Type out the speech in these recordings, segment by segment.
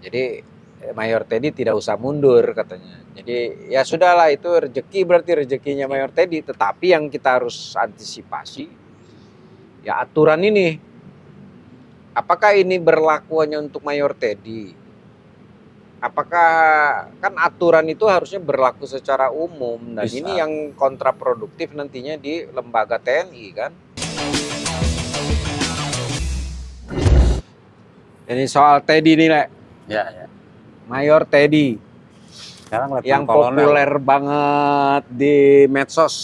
Jadi Mayor Teddy tidak usah mundur katanya. Jadi ya sudahlah, itu rezeki, berarti rezekinya Mayor Teddy. Tetapi yang kita harus antisipasi ya aturan ini. Apakah ini berlaku hanya untuk Mayor Teddy? Apakah kan aturan itu harusnya berlaku secara umum, dan Bisa. ini yang kontraproduktif nantinya di lembaga TNI kan. Ini soal Teddy nih, Le. Ya. Mayor Teddy. Sekarang Yang kolonel. populer banget di medsos.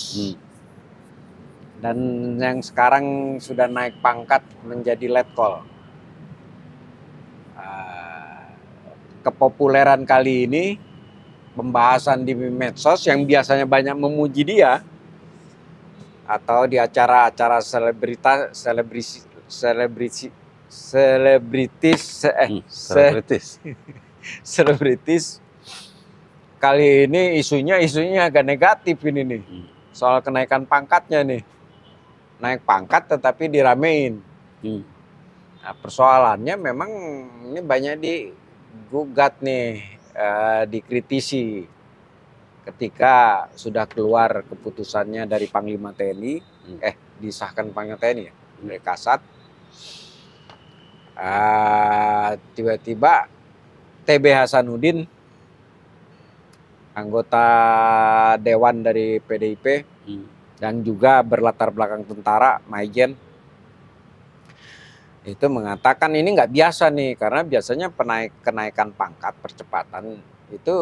Dan yang sekarang sudah naik pangkat menjadi letkol. Kepopuleran kali ini, pembahasan di medsos yang biasanya banyak memuji dia, atau di acara-acara selebritis, kali ini isunya agak negatif ini nih. Soal kenaikan pangkatnya nih. Naik pangkat tetapi diramein. Nah, persoalannya memang ini banyak digugat nih, dikritisi ketika sudah keluar keputusannya dari Panglima TNI, disahkan Panglima TNI ya, dari Kasat. Tiba-tiba TB Hasanuddin, anggota Dewan dari PDIP, dan juga berlatar belakang tentara, Maijen, itu mengatakan ini nggak biasa nih, karena biasanya kenaikan pangkat percepatan itu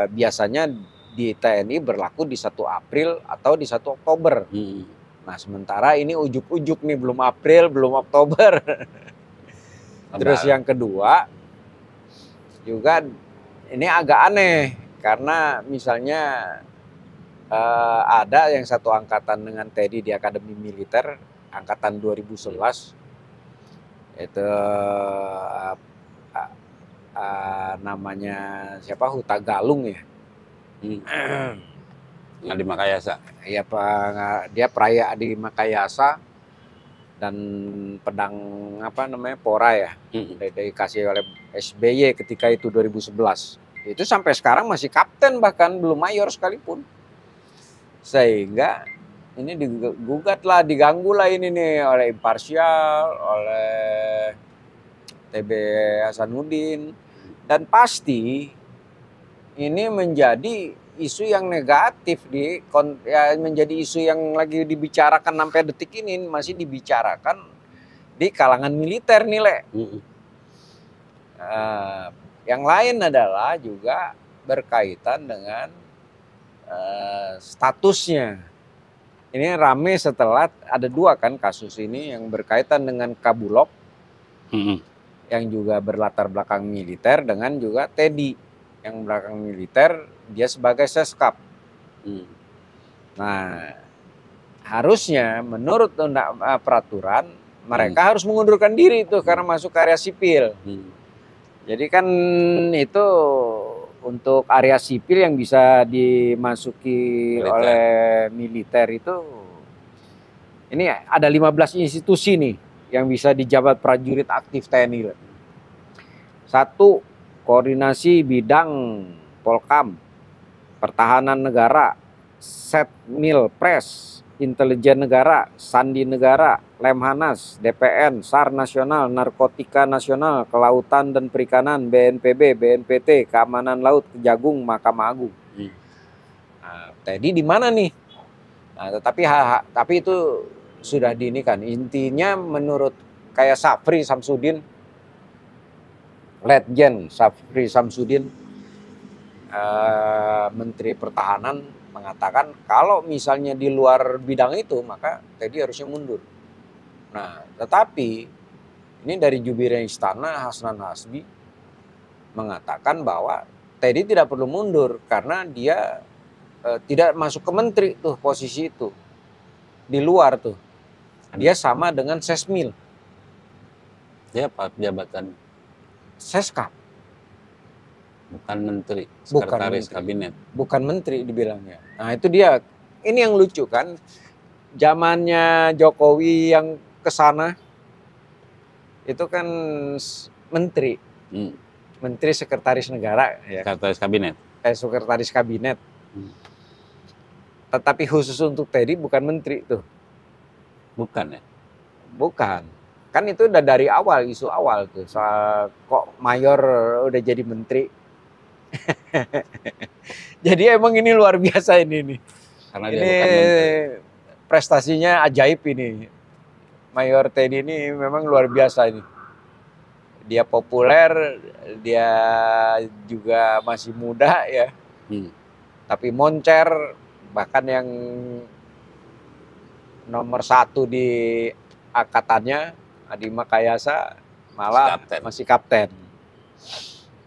biasanya di TNI berlaku di 1 April atau di 1 Oktober. Nah sementara ini ujuk-ujuk nih, belum April, belum Oktober. Terus yang kedua juga ini agak aneh, karena misalnya ada yang satu angkatan dengan Teddy di Akademi Militer, angkatan 2011, itu namanya siapa, Huta Galung ya, Yang di Makayasa. Iya, dia peraya di Makayasa, dan pedang Pora ya, dikasih oleh SBY ketika itu 2011. Itu sampai sekarang masih kapten, bahkan belum mayor sekalipun. Sehingga ini diganggu lah ini nih oleh imparsial, oleh TB Hasanuddin, dan pasti ini menjadi isu yang negatif menjadi isu yang lagi dibicarakan sampai detik ini, masih dibicarakan di kalangan militer nih, Le. Yang lain adalah juga berkaitan dengan statusnya. Ini rame setelah ada 2 kan kasus ini yang berkaitan dengan Kabulok, yang juga berlatar belakang militer, dengan juga Teddy yang belakang militer, dia sebagai Seskap. Nah harusnya menurut peraturan mereka harus mengundurkan diri itu karena masuk ke area sipil. Jadi kan itu untuk area sipil yang bisa dimasuki oleh militer itu, ini ada 15 institusi nih yang bisa dijabat prajurit aktif TNI. 1, koordinasi bidang Polkam, Pertahanan Negara, Setmil Pres, Intelijen Negara, Sandi Negara, Lemhanas, DPN, SAR Nasional, Narkotika Nasional, Kelautan dan Perikanan, BNPB, BNPT, Keamanan Laut, Kejagung, Mahkamah Agung. Nah, Teddy di mana nih? Nah, tapi itu sudah diinikan. Intinya menurut kayak Safri Samsudin, Letjen Safri Samsudin, Menteri Pertahanan, mengatakan kalau misalnya di luar bidang itu maka Teddy harusnya mundur. Nah, tetapi ini dari jubirnya Istana, Hasnan Hasbi, mengatakan bahwa Teddy tidak perlu mundur karena dia tidak masuk ke menteri tuh, posisi itu di luar tuh. Dia sama dengan Sesmil. Dia apa jabatan? Seskap. Bukan menteri, sekretaris kabinet. Bukan menteri dibilangnya. Nah itu dia, ini yang lucu kan, zamannya Jokowi yang kesana itu kan menteri. Menteri Sekretaris Negara, ya. Sekretaris Kabinet. Sekretaris Kabinet. Tetapi khusus untuk Teddy bukan menteri tuh. Bukan ya? Bukan. Kan itu udah dari awal, isu awal tuh. Soal kok mayor udah jadi menteri. Jadi emang ini luar biasa ini nih. Karena ini dia bukan menteri. Prestasinya ajaib ini. Mayor Teddy ini memang luar biasa ini. Dia populer, dia juga masih muda ya. Tapi moncer, bahkan yang nomor 1 di angkatannya, Adi Makayasa, malah masih kapten.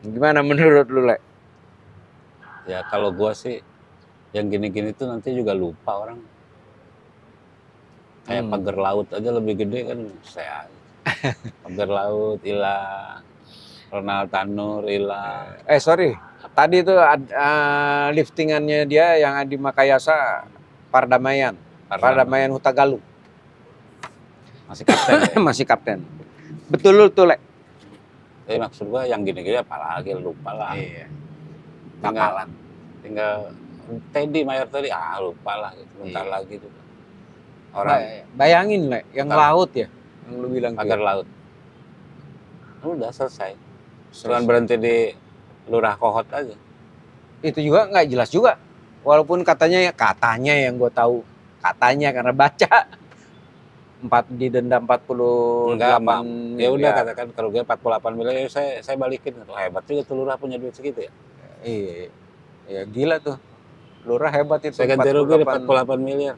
Gimana menurut lu, Le? Ya kalau gua sih, yang gini-gini tuh nanti juga lupa orang. Kayak pagar laut aja lebih gede kan saya. Pagar laut hilang, Ronald Tanur hilang. Sorry, tadi itu liftingannya dia yang Adi Makayasa Pardamaian Hutagalu. Masih kapten. Ya? Masih kapten. Betul tuh, Le. Tapi maksud gua yang gini-gini apalagi lupa lah. Iya. Tinggal Teddy, Mayor Teddy, lupa lah gitu. Bentar lagi tuh. Orang bayangin, Le, yang laut ya, yang lu bilang pagar laut. Udah selesai. Cuman berhenti di Lurah Kohot aja. Itu juga nggak jelas juga. Walaupun katanya yang gue tahu, katanya karena baca didenda 48 miliar. Ya udah katakan kalau gue 48 miliar saya balikin. Hebat juga tuh Lurah punya duit segitu ya. Iya. Ya gila tuh. Lurah hebat itu. Saya ganti rugi 48 miliar.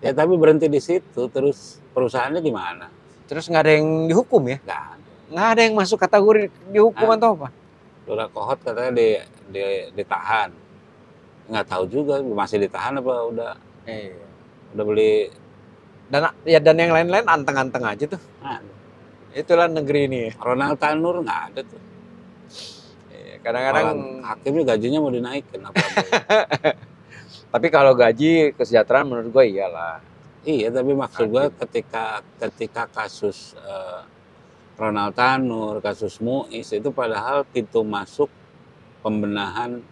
Ya tapi berhenti di situ, terus perusahaannya gimana? Terus nggak ada yang dihukum ya? Nggak ada yang masuk kategori dihukum atau apa? Lurah Kohot katanya ditahan. Nggak tahu juga masih ditahan apa udah beli. Dan yang lain-lain anteng-anteng aja tuh. Itulah negeri ini. Ronald Tanur nggak ada tuh. Kadang-kadang hakimnya gajinya mau dinaikin apa? Tapi kalau gaji kesejahteraan menurut gue iyalah. Iya, tapi maksud gue ketika kasus Ronald Tanur, kasus Muiz itu padahal pintu masuk pembenahan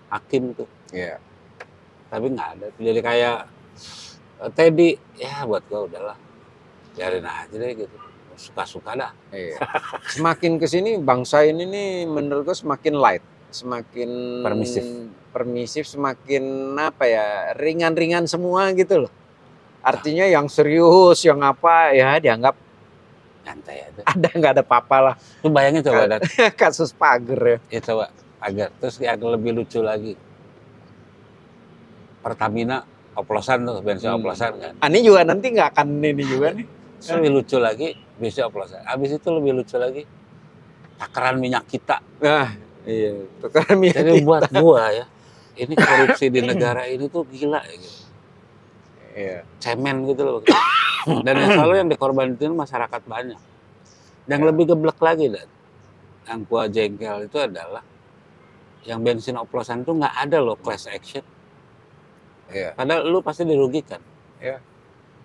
hakim tuh. Iya. Tapi nggak ada. Jadi kayak Teddy, ya buat gue udahlah, biarin aja deh gitu. Suka-suka dah. Iya. Semakin kesini bangsa ini nih menurut gue semakin light. Semakin permisif, semakin apa ya, ringan-ringan semua gitu loh. Artinya yang serius, yang apa ya dianggap nyantai aja. Nggak ada apa-apa lah. Lu bayangin coba kasus pagar ya. Ya coba pagar. Terus yang lebih lucu lagi, Pertamina oplosan tuh, bensin oplosan kan. Ini juga nanti nggak akan ini juga nih. Terus lebih lucu lagi, bensin oplosan. Habis itu lebih lucu lagi, takaran minyak kita. Iya, takaran minyak. Jadi buat gua ya, ini korupsi di negara ini tuh gila ya gitu. Iya. Cemen gitu loh. Dan yang selalu yang dikorbanin masyarakat banyak. Yang lebih geblek lagi, Dan, yang gua jengkel itu adalah yang bensin oplosan tuh nggak ada loh class action. Iya. Padahal lu pasti dirugikan. Iya.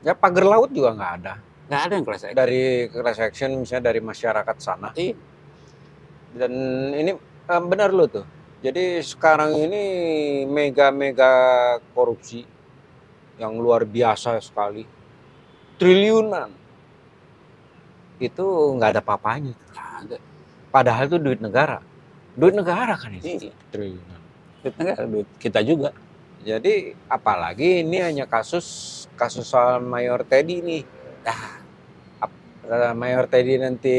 Ya pagar laut juga nggak ada. Nggak ada yang class action. Dari class action misalnya dari masyarakat sana. Iya. Dan ini benar lo tuh. Jadi sekarang ini mega korupsi yang luar biasa sekali, triliunan. Itu nggak ada apa-apanya. Nggak ada. Padahal itu duit negara kan itu. Iya. Triliunan. Duit negara, duit kita juga. Jadi apalagi ini hanya kasus soal Mayor Teddy nih. Mayor Teddy nanti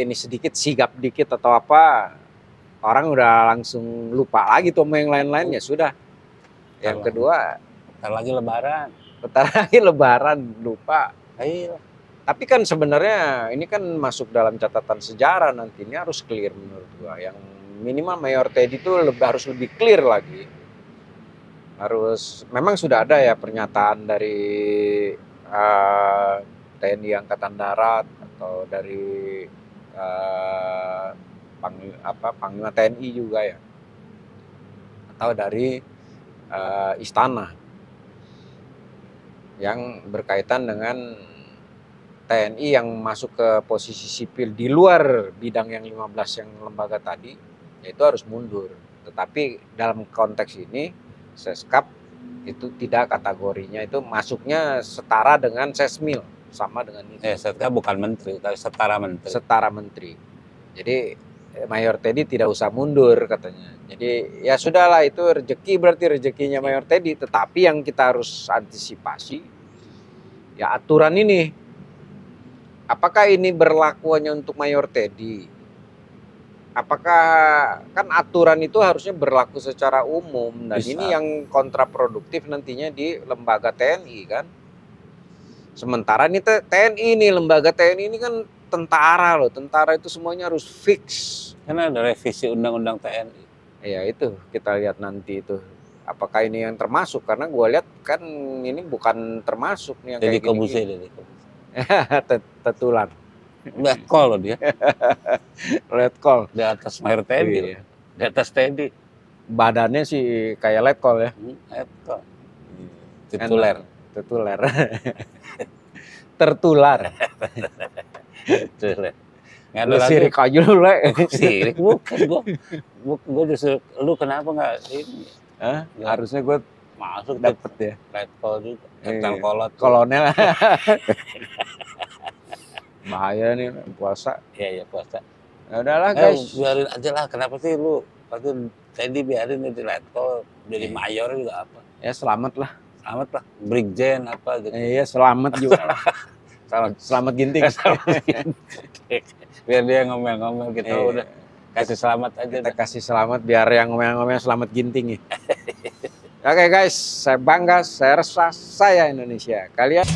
ini sedikit sigap dikit atau apa, orang udah langsung lupa lagi tuh sama yang lain-lain, ya sudah. Yang kedua, bentar lagi lebaran lupa. Ayo. Tapi kan sebenarnya ini kan masuk dalam catatan sejarah, nantinya harus clear menurut gua. Yang minimal Mayor Teddy itu harus lebih clear lagi. Memang sudah ada ya pernyataan dari TNI Angkatan Darat atau dari Panglima TNI juga ya, atau dari istana yang berkaitan dengan TNI yang masuk ke posisi sipil di luar bidang yang 15 yang lembaga tadi, ya itu harus mundur. Tetapi dalam konteks ini, Seskap itu tidak kategorinya, itu masuknya setara dengan Sesmil, sama dengan itu. Seskap bukan menteri, tapi setara menteri. Setara menteri. Jadi Mayor Teddy tidak usah mundur katanya. Jadi ya sudahlah, itu rezeki, berarti rezekinya Mayor Teddy. Tetapi yang kita harus antisipasi, ya aturan ini. Apakah ini berlaku hanya untuk Mayor Teddy? Apakah kan aturan itu harusnya berlaku secara umum, dan Bisa. ini yang kontraproduktif nantinya di lembaga TNI kan. Sementara ini TNI ini, lembaga TNI ini kan tentara loh, tentara itu semuanya harus fix. Karena ada revisi undang-undang TNI. Ya itu kita lihat nanti itu. Apakah ini yang termasuk? Karena gue lihat kan ini bukan termasuk nih yang Jadi kayak gini. Jadi Tetulan. Red call loh dia. Red call. Di atas Mayor Teddy. Iya. Di atas Teddy. Badannya sih kayak red call ya. Red call. Tituler. Tetuler. Tertular. Tituler. Nggak ada Lu lagi. sirik aja lu, Le. Sirik bukan gue justru, lu kenapa nggak ini? Hah? Ya. Harusnya gue Masuk dapet ya. red call juga. Iya. Tentang kolot. Kolonel. Bahaya nih puasa. Iya puasa. Ya udahlah guys. Biarin aja lah. Kenapa sih lu? Pasti Teddy biarin jadi red call. Jadi mayor juga apa? Ya selamat lah. Selamat lah. Brigjen apa gitu. Iya selamat juga. Selamat ginting. Biar dia ngomel-ngomel kita udah kasih selamat aja. Kita kasih selamat biar yang ngomel-ngomel selamat ginting ya. Oke guys, saya bangga, saya resah, saya Indonesia. Kalian